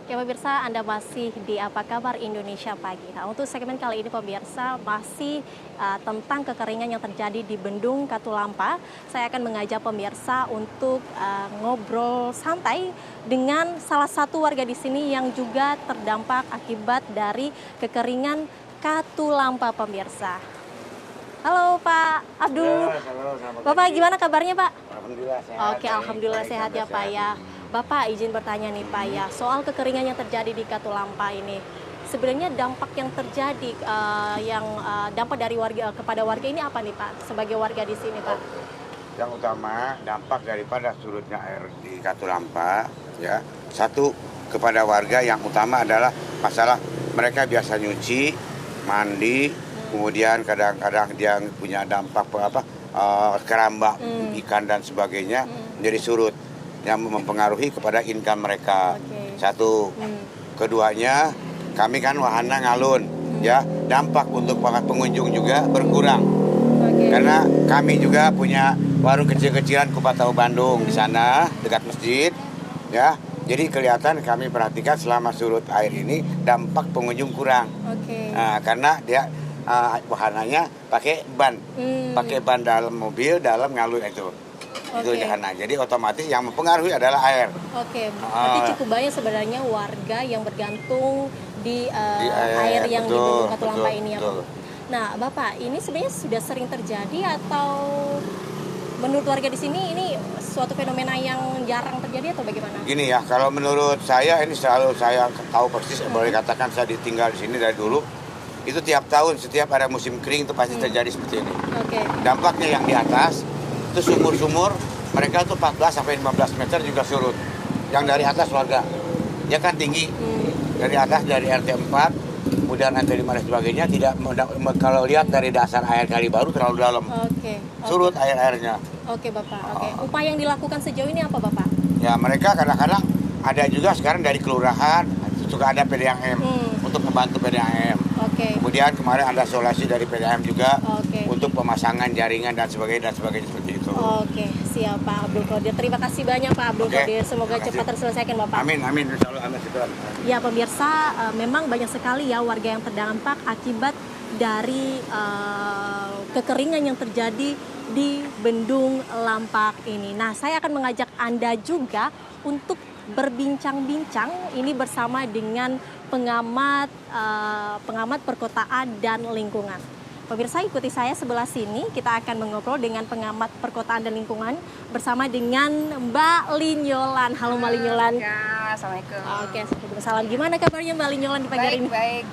Ya pemirsa, Anda masih di Apa Kabar Indonesia Pagi. Nah, untuk segmen kali ini pemirsa masih tentang kekeringan yang terjadi di Bendung Katulampa. Saya akan mengajak pemirsa untuk ngobrol santai dengan salah satu warga di sini yang juga terdampak akibat dari kekeringan Katulampa pemirsa. Halo Pak Abdul. Halo, Bapak gimana kabarnya Pak? Alhamdulillah sehat. Oke, alhamdulillah sehat ya Pak ya. Bapak izin bertanya nih Pak ya, soal kekeringan yang terjadi di Katulampa ini, sebenarnya dampak yang terjadi, dampak dari warga kepada warga ini apa nih Pak, sebagai warga di sini Pak? Yang utama dampak daripada surutnya air di Katulampa, ya satu kepada warga yang utama adalah masalah mereka biasa nyuci, mandi, kemudian kadang-kadang dia punya dampak keramba, ikan dan sebagainya menjadi surut yang mempengaruhi kepada income mereka. Satu. Keduanya, kami kan wahana ngalun, ya dampak untuk para pengunjung juga berkurang. Karena kami juga punya warung kecil-kecilan Kupat Tahu Bandung di sana dekat masjid, ya. Jadi kelihatan kami perhatikan selama surut air ini dampak pengunjung kurang. Nah, karena dia wahananya pakai ban dalam mobil, dalam ngalun itu. Itu wahana. Jadi otomatis yang mempengaruhi adalah air. Berarti cukup banyak sebenarnya warga yang bergantung di air yang di Bendung Katulampa ini ya. Nah, Bapak, ini sebenarnya sudah sering terjadi atau menurut warga di sini ini suatu fenomena yang jarang terjadi atau bagaimana? Gini ya, kalau menurut saya ini selalu saya tahu persis, boleh katakan saya ditinggal di sini dari dulu. Itu tiap tahun, setiap ada musim kering itu pasti terjadi seperti ini. Dampaknya yang di atas itu sumur-sumur, mereka tuh 14 sampai 15 meter juga surut. Yang dari atas warga, ya kan tinggi. Dari atas, dari RT 4, kemudian RT 5 dan sebagainya, tidak kalau lihat dari dasar air kali baru terlalu dalam. Surut air-airnya. Bapak. Upaya yang dilakukan sejauh ini apa Bapak? Ya mereka kadang-kadang ada juga sekarang dari kelurahan, juga ada PDAM untuk membantu PDAM. Kemudian kemarin ada solusi dari PDAM juga untuk pemasangan jaringan dan sebagainya seperti itu. Siap Pak Abdul Qadir. Terima kasih banyak Pak Abdul Qadir. Semoga cepat terselesaikan Bapak. Amin. Insyaallah amin. Ya pemirsa, memang banyak sekali ya warga yang terdampak akibat dari kekeringan yang terjadi di Bendung Lampak ini. Nah, saya akan mengajak Anda juga untuk berbincang-bincang ini bersama dengan pengamat perkotaan dan lingkungan. Pemirsa, ikuti saya sebelah sini, kita akan mengobrol dengan pengamat perkotaan dan lingkungan bersama dengan Mbak Linyolan. Halo Mbak Linyolan. Ya, Assalamualaikum. Salam. Gimana kabarnya Mbak Linyolan di pagi hari ini? Baik.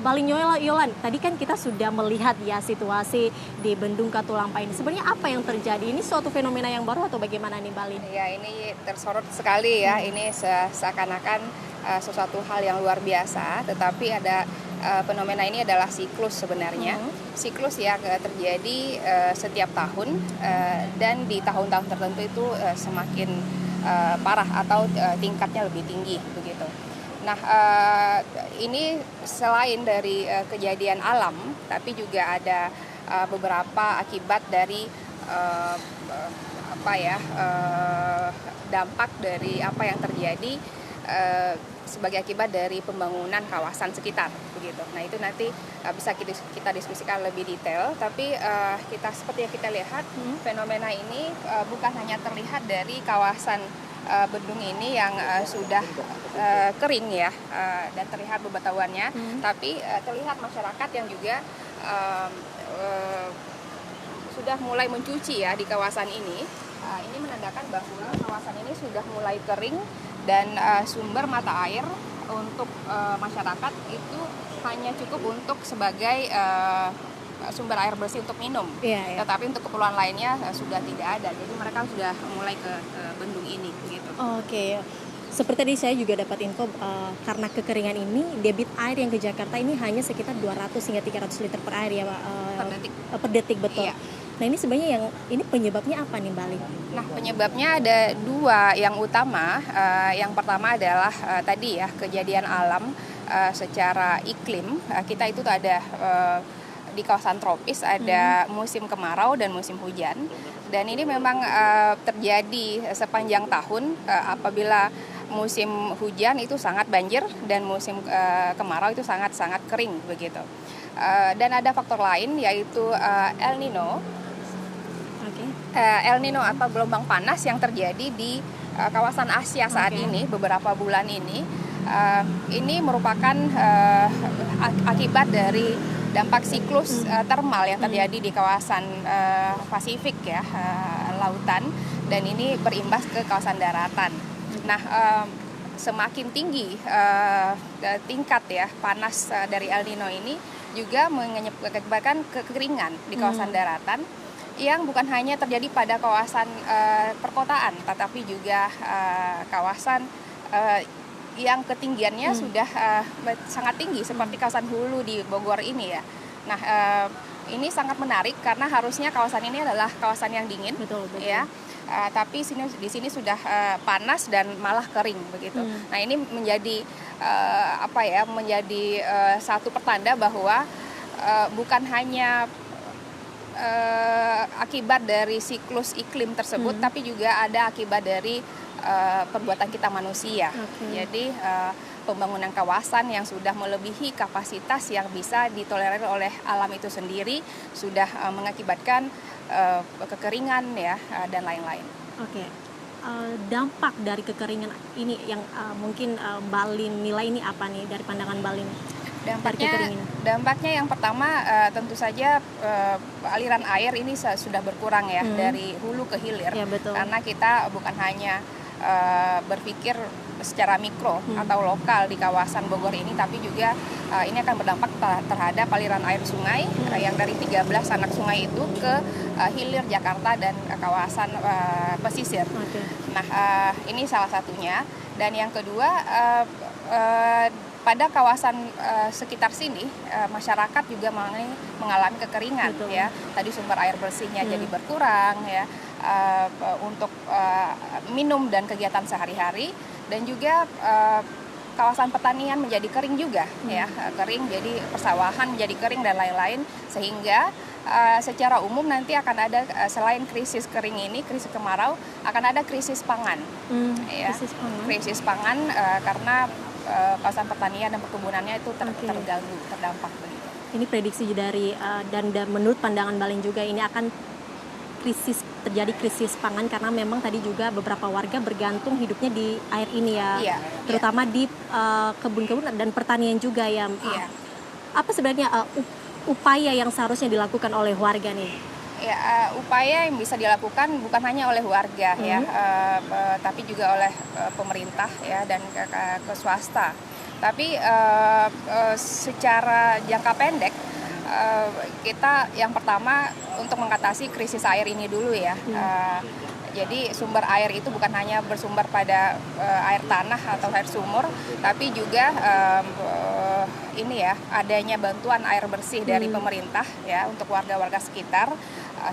Mbak Linyolan, tadi kan kita sudah melihat ya situasi di Bendung Katulampa ini. Sebenarnya apa yang terjadi? Ini suatu fenomena yang baru atau bagaimana nih Mbak Lin? Ya, ini tersorot sekali ya. Ini seakan-akan sesuatu hal yang luar biasa, tetapi ada fenomena ini adalah siklus sebenarnya. Siklus yang terjadi setiap tahun dan di tahun-tahun tertentu itu semakin parah atau tingkatnya lebih tinggi begitu. Nah, ini selain dari kejadian alam, tapi juga ada beberapa akibat dari dampak dari apa yang terjadi sebagai akibat dari pembangunan kawasan sekitar begitu. Nah, itu nanti bisa kita diskusikan lebih detail, tapi seperti yang kita lihat fenomena ini bukan hanya terlihat dari kawasan bendung ini yang sudah kering ya dan terlihat bebatuannya, tapi terlihat masyarakat yang juga sudah mulai mencuci ya di kawasan ini. Ini menandakan bahwa kawasan ini sudah mulai kering dan sumber mata air untuk masyarakat itu hanya cukup untuk sebagai sumber air bersih untuk minum. Tetapi untuk keperluan lainnya sudah tidak ada. Jadi mereka sudah mulai ke bendung ini gitu. Seperti tadi saya juga dapat info karena kekeringan ini debit air yang ke Jakarta ini hanya sekitar 200 hingga 300 liter per air ya Pak. Per detik betul. Iya. Nah, ini sebenarnya ini penyebabnya apa nih Mbak Lin? Nah, penyebabnya ada dua yang utama. Yang pertama adalah tadi ya kejadian alam secara iklim. Kita itu ada di kawasan tropis ada musim kemarau dan musim hujan. dan ini memang terjadi sepanjang tahun apabila musim hujan itu sangat banjir dan musim kemarau itu sangat kering begitu. Dan ada faktor lain yaitu El Nino. El Nino atau gelombang panas yang terjadi di kawasan Asia saat ini beberapa bulan ini. Ini merupakan akibat dari dampak siklus termal yang terjadi di kawasan Pasifik ya, lautan, dan ini berimbas ke kawasan daratan. Nah, semakin tinggi tingkat ya panas dari El Nino ini juga menyebabkan kekeringan di kawasan daratan yang bukan hanya terjadi pada kawasan perkotaan, tetapi juga kawasan yang ketinggiannya sudah sangat tinggi seperti kawasan Hulu di Bogor ini ya. Nah, ini sangat menarik karena harusnya kawasan ini adalah kawasan yang dingin, betul. Ya. Tapi di sini sudah panas dan malah kering begitu. Nah, ini menjadi menjadi satu pertanda bahwa bukan hanya akibat dari siklus iklim tersebut, tapi juga ada akibat dari perbuatan kita manusia. Jadi pembangunan kawasan yang sudah melebihi kapasitas yang bisa ditolerir oleh alam itu sendiri sudah mengakibatkan kekeringan ya dan lain-lain. Dampak dampaknya ini yang mungkin Mbak Lin nilai ini apa nih dari pandangan Mbak Lin? Dampaknya yang pertama tentu saja aliran air ini sudah berkurang ya dari hulu ke hilir. Ya, betul. Karena kita bukan hanya berpikir secara mikro atau lokal di kawasan Bogor ini, tapi juga ini akan berdampak terhadap aliran air sungai yang dari 13 anak sungai itu ke hilir Jakarta dan kawasan pesisir. Nah, ini salah satunya. Dan yang kedua, pada kawasan sekitar sini masyarakat juga mengalami kekeringan. Betul. Ya. Tadi sumber air bersihnya jadi berkurang ya untuk minum dan kegiatan sehari-hari, dan juga kawasan pertanian menjadi kering juga ya, kering, jadi persawahan menjadi kering dan lain-lain, sehingga secara umum nanti akan ada selain krisis kering ini, krisis kemarau, akan ada krisis pangan. Ya. Krisis pangan karena kawasan pertanian dan perkebunannya itu terganggu, terdampak begitu. Ini prediksi dari dan menurut pandangan Mbak Lin juga ini akan terjadi krisis pangan karena memang tadi juga beberapa warga bergantung hidupnya di air ini ya, terutama di kebun-kebun dan pertanian juga ya. Apa sebenarnya upaya yang seharusnya dilakukan oleh warga nih? Ya, upaya yang bisa dilakukan bukan hanya oleh warga ya, tapi juga oleh pemerintah ya dan ke swasta. Tapi secara jangka pendek kita yang pertama untuk mengatasi krisis air ini dulu ya. Jadi sumber air itu bukan hanya bersumber pada air tanah atau air sumur, tapi juga ini ya, adanya bantuan air bersih dari pemerintah ya untuk warga-warga sekitar,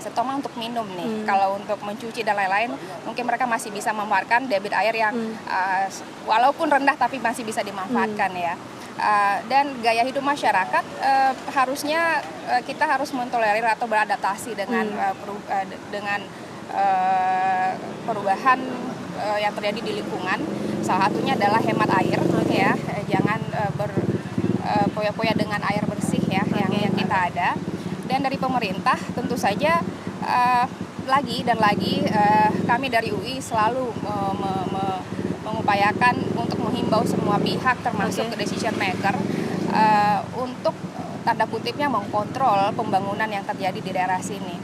terutama untuk minum nih. Kalau untuk mencuci dan lain-lain, mungkin mereka masih bisa memanfaatkan debit air yang walaupun rendah tapi masih bisa dimanfaatkan ya. Dan gaya hidup masyarakat harusnya kita harus mentolerir atau beradaptasi dengan perubahan yang terjadi di lingkungan. Salah satunya adalah hemat air ya, jangan berpoya-poya dengan air bersih ya yang kita ada. Dan dari pemerintah tentu saja lagi kami dari UI selalu mengupayakan untuk menghimbau semua pihak termasuk decision maker untuk tanda kutipnya mengkontrol pembangunan yang terjadi di daerah sini.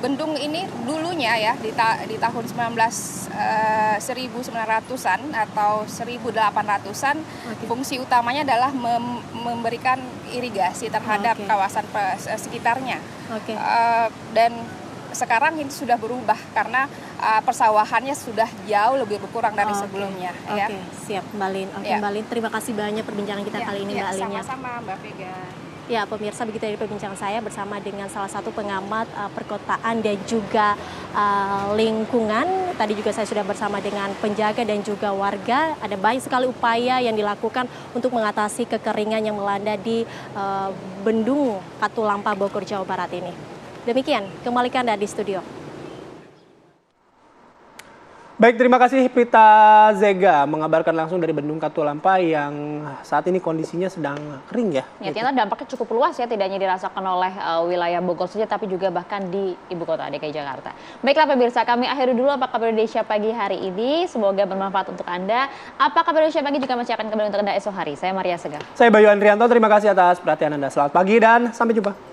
Bendung ini dulunya ya di tahun 1900-an atau 1800-an fungsi utamanya adalah memberikan irigasi terhadap kawasan sekitarnya. Dan sekarang ini sudah berubah karena persawahannya sudah jauh lebih berkurang dari sebelumnya. Ya. Siap Mbak Lin. Mbak Lin, terima kasih banyak perbincangan kita kali ini Mbak Lin. Sama-sama Mbak Vega. Ya, pemirsa, begitu dari perbincangan saya bersama dengan salah satu pengamat perkotaan dan juga lingkungan. Tadi juga saya sudah bersama dengan penjaga dan juga warga. Ada banyak sekali upaya yang dilakukan untuk mengatasi kekeringan yang melanda di Bendung Katulampa, Bogor, Jawa Barat ini. Demikian, kembali ke Anda di studio. Baik, terima kasih Prita Zega mengabarkan langsung dari Bendung Katulampa yang saat ini kondisinya sedang kering ya. Ya, ternyata dampaknya cukup luas ya, tidak hanya dirasakan oleh wilayah Bogor saja, tapi juga bahkan di ibu kota DKI Jakarta. Baiklah pemirsa, kami akhiri dulu Apa Kabar Indonesia pagi hari ini. Semoga bermanfaat untuk Anda. Apa Kabar Indonesia pagi juga masih akan kembali untuk Anda esok hari. Saya Maria Segar. Saya Bayu Andrianto, terima kasih atas perhatian Anda. Selamat pagi dan sampai jumpa.